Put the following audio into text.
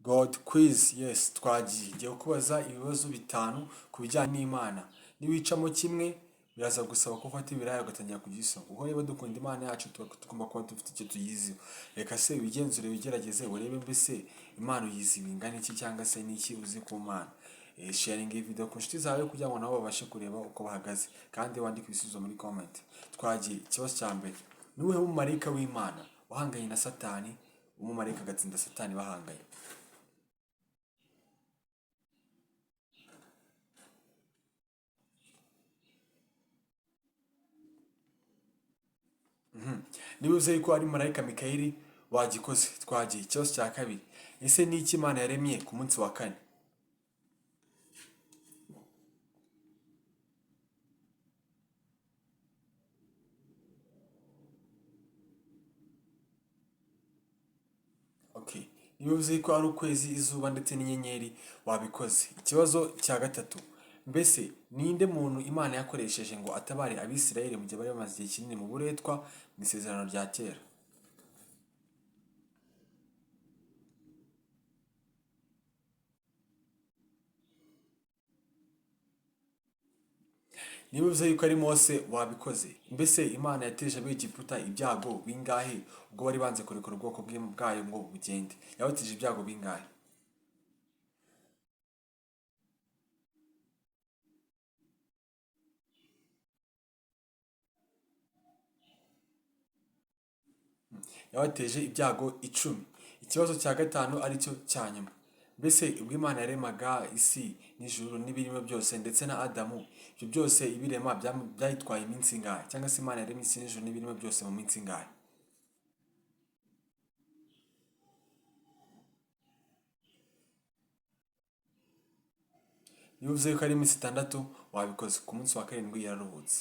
God quiz, yes, twagiye kubaza ibibazo bitanu ku bijyanye n'Imana. Niwicamo kimwe biraza gusaba ko ufata ibiraya ugatangira kugisoma. Kuko niba dukunda Imana yacu tugomba kuba dufite icyo tuyiziho. Reka se wigenzure wigerageze urebe mbese Imana uyizi bingana iki cyangwa se n'iki uzi ku Mana. Sharing iyi video ku nshuti zawe kugira ngo nabo babashe kureba uko bahagaze kandi wandike ibisubizo muri comment. Twagiye ikibazo cya mbere. Nuwuhe mumarayika w'Imana wahanganye na Satani, umumarayika agatsinda Satani bahanganye? Niba uzi yuko ari marayika Mikayeli wagikoze. Twagiye ikibazo cya kabiri. Ese ni iki Imana yaremye ku munsi wa kane? Okay. Niba uzi ko ari ukwezi, izuba ndetse n'inyenyeri wabikoze. Ikibazo cya gatatu. Mbese ninde muntu Imana yakoresheje ngo atabare Abisirayeli mu gihe bari bamaze igihe kinini mu buretwa mu isezerano rya kera? Niba uzi yuko ari Mose wabikoze. Mbese Imana yateje Abegiputa ibyago bingahe ubwo bari banze kurekura ubwoko bwayo ngo bugende? Yabateje ibyago bingahe? Yabateje ibyago 10. Ikibazo cya gatanu aricyo cya nyuma. Mbese ubwo Imana yaremaga isi n'ijuru n'ibirimo byose ndetse na Adamu, ibyo byose ibirema byayitwaye iminsi ingahe? Cyangwa se Imana yaremye isi n'ijuru n'ibirimo byose mu minsi ingahe? Niba uvuze ko ari iminsi 6 wabikoze. Ku munsi wa karindwi yararuhutse.